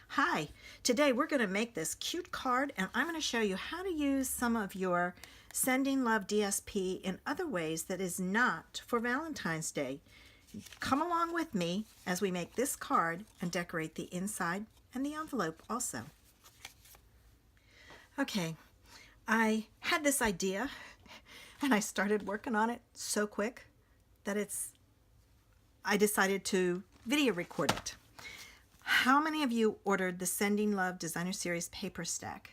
Hi, today we're going to make this cute card and I'm going to show you how to use some of your Sending Love DSP in other ways that is not for Valentine's Day. Come along with me as we make this card and decorate the inside and the envelope also. Okay, I had this idea and I started working on it so quick that I decided to video record it. How many of you ordered the Sending Love Designer Series paper stack?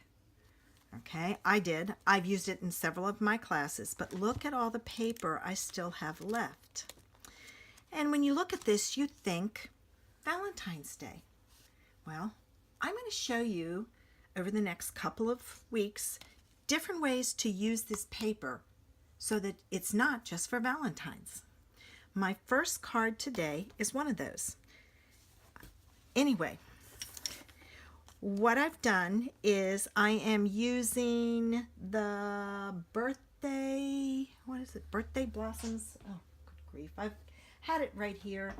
Okay, I did. I've used it in several of my classes, but look at all the paper I still have left. And when you look at this, you think Valentine's Day. Well, I'm going to show you over the next couple of weeks different ways to use this paper so that it's not just for Valentine's. My first card today is one of those. Anyway, what I've done is I am using the birthday blossoms. Oh, good grief. I've had it right here.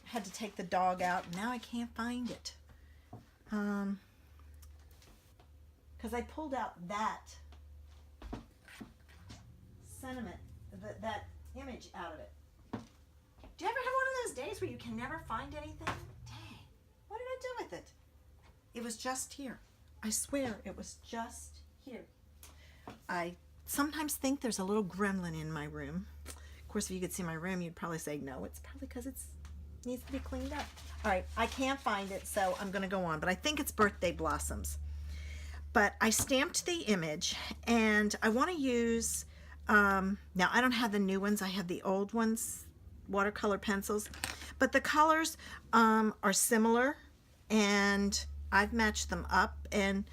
I had to take the dog out. Now I can't find it. Because I pulled out that sentiment, that image out of it. Do you ever have one of those days where you can never find anything? Dang, what did I do with it? It was just here. I swear it was just here. I sometimes think there's a little gremlin in my room. Of course, if you could see my room, you'd probably say, no, it's probably because it needs to be cleaned up. All right, I can't find it, so I'm going to go on, but I think it's birthday blossoms. But I stamped the image, and I want to use, now I don't have the new ones, I have the old ones, watercolor pencils, but the colors are similar, and I've matched them up, and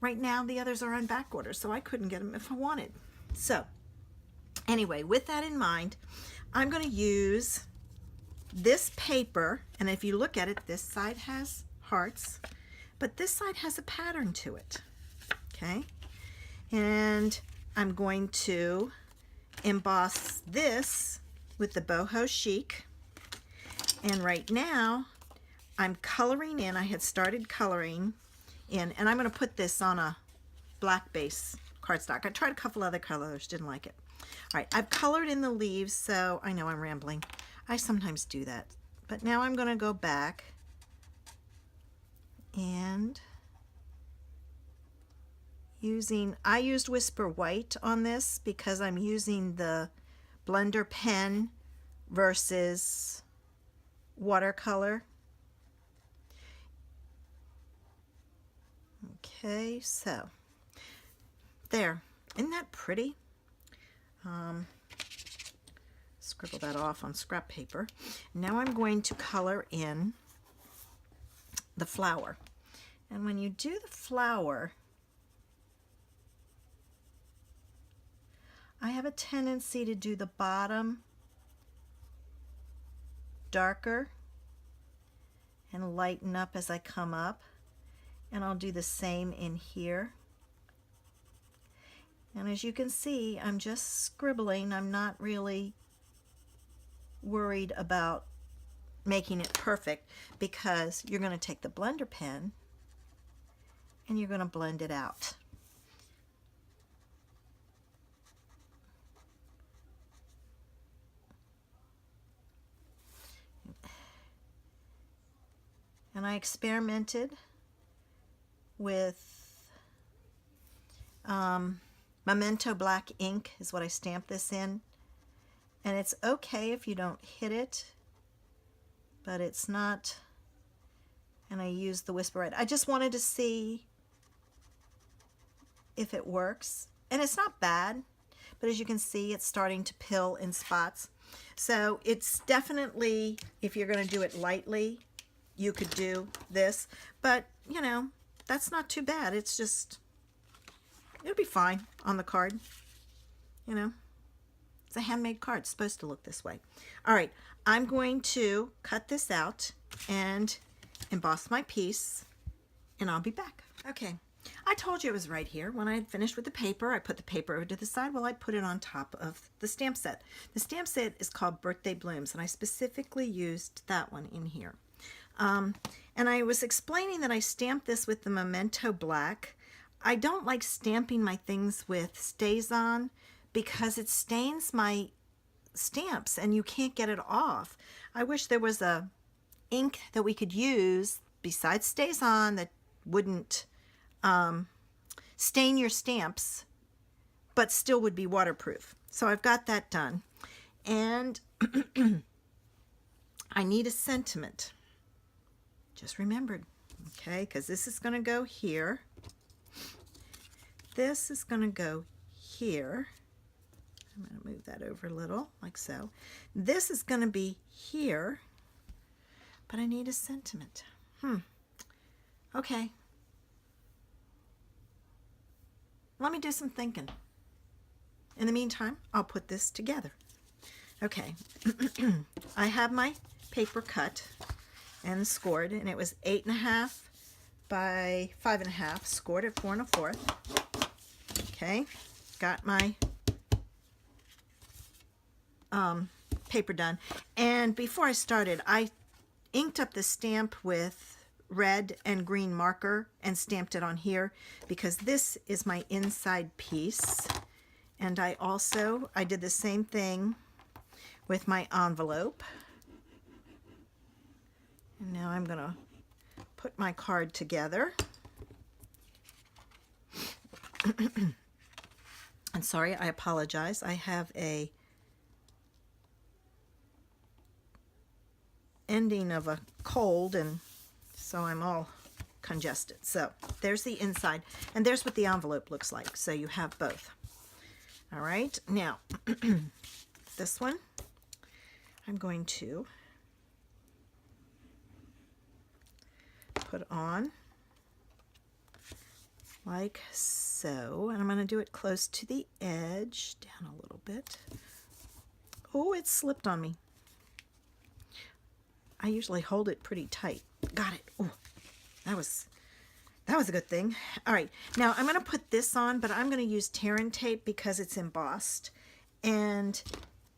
right now the others are on back order, so I couldn't get them if I wanted. So anyway, with that in mind, I'm going to use this paper, and if you look at it, this side has hearts, but this side has a pattern to it. Okay, and I'm going to emboss this with the Boho Chic, and right now I'm coloring in. I had started coloring in, and I'm going to put this on a black base cardstock. I tried a couple other colors, didn't like it. All right, I've colored in the leaves, so I know I'm rambling. I sometimes do that, but now I'm going to go back and I used Whisper White on this because I'm using the blender pen versus watercolor. Okay, so there. Isn't that pretty? Scribble that off on scrap paper. Now I'm going to color in the flower. And when you do the flower, I have a tendency to do the bottom darker and lighten up as I come up, and I'll do the same in here. And as you can see, I'm just scribbling. I'm not really worried about making it perfect because you're going to take the blender pen and you're going to blend it out. And I experimented with Memento black ink is what I stamped this in. And it's okay if you don't hit it, but it's not, and I used the Whisper White. I just wanted to see if it works. And it's not bad, but as you can see, it's starting to pill in spots. So it's definitely, if you're going to do it lightly, you could do this, but you know, that's not too bad. It's just, it'll be fine on the card. You know, it's a handmade card. It's supposed to look this way. All right, I'm going to cut this out and emboss my piece, and I'll be back. Okay, I told you it was right here. When I had finished with the paper, I put the paper over to the side while I put it on top of the stamp set. The stamp set is called Birthday Blooms, and I specifically used that one in here. And And I was explaining that I stamped this with the Memento Black. I don't like stamping my things with StazOn because it stains my stamps and you can't get it off. I wish there was a ink that we could use besides StazOn that wouldn't stain your stamps but still would be waterproof. So I've got that done. And I need a sentiment. Just remembered, okay, because this is going to go here. This is going to go here. I'm going to move that over a little, like so. This is going to be here, but I need a sentiment. Okay. Let me do some thinking. In the meantime, I'll put this together. Okay. I have my paper cut and scored, and it was 8.5 by 5.5, scored at 4 1/4. Okay, got my paper done. And before I started, I inked up the stamp with red and green marker and stamped it on here because this is my inside piece. And I did the same thing with my envelope. And now I'm going to put my card together. And sorry, I apologize. I have a ending of a cold, and so I'm all congested. So there's the inside, and there's what the envelope looks like. So you have both. All right, now this one I'm going to put on like so, and I'm going to do it close to the edge, down a little bit. Oh, it slipped on me. I usually hold it pretty tight. Got it. Oh, that was a good thing. All right, now I'm going to put this on, but I'm going to use tear and tape because it's embossed. And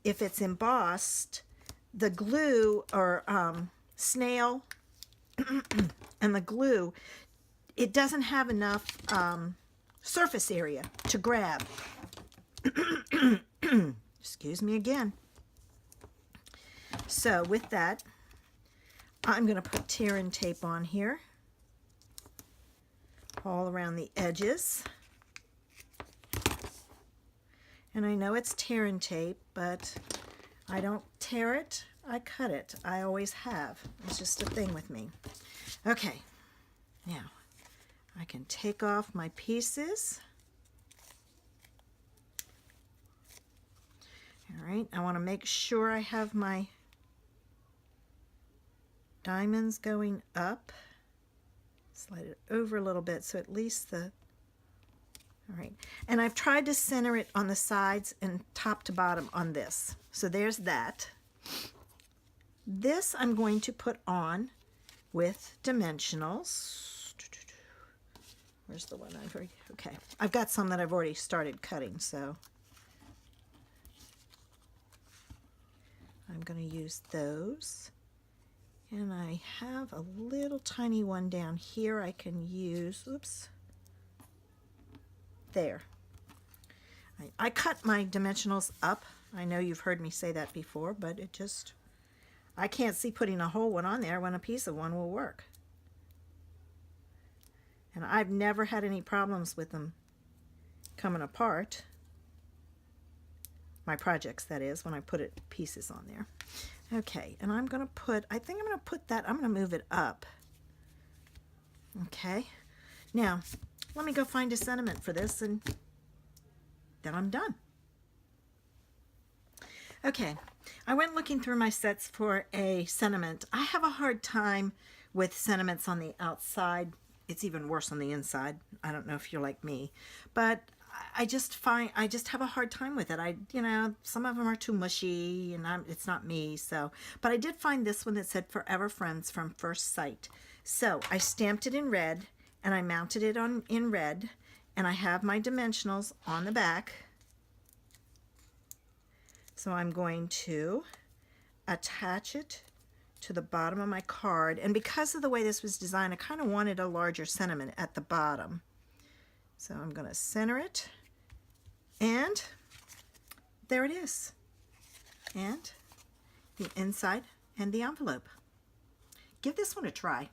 if it's embossed, the glue or snail and the glue, it doesn't have enough surface area to grab. Excuse me again. So with that, I'm going to put tear and tape on here all around the edges. And I know it's tear and tape, but I don't tear it, I cut it. I always have. It's just a thing with me. Okay, now I can take off my pieces. All right, I want to make sure I have my diamonds going up. Slide it over a little bit so at least the, all right. And I've tried to center it on the sides and top to bottom on this. So there's that. This I'm going to put on with Dimensionals. Where's the one I've already, okay. I've got some that I've already started cutting, so I'm going to use those. And I have a little tiny one down here I can use. Oops. There. I cut my Dimensionals up. I know you've heard me say that before, but it just, I can't see putting a whole one on there when a piece of one will work. And I've never had any problems with them coming apart. My projects, that is, when I put pieces on there. Okay, and I'm going to put, I think I'm going to put that, I'm going to move it up. Okay, now let me go find a sentiment for this and then I'm done. Okay, I went looking through my sets for a sentiment. I have a hard time with sentiments on the outside. It's even worse on the inside. I don't know if you're like me, but I just have a hard time with it. You know, some of them are too mushy and it's not me. So, but I did find this one that said Forever Friends from First Sight. So I stamped it in red and I mounted it in red, and I have my Dimensionals on the back. So I'm going to attach it to the bottom of my card. And because of the way this was designed, I kind of wanted a larger sentiment at the bottom. So I'm going to center it, and there it is. And the inside and the envelope. Give this one a try.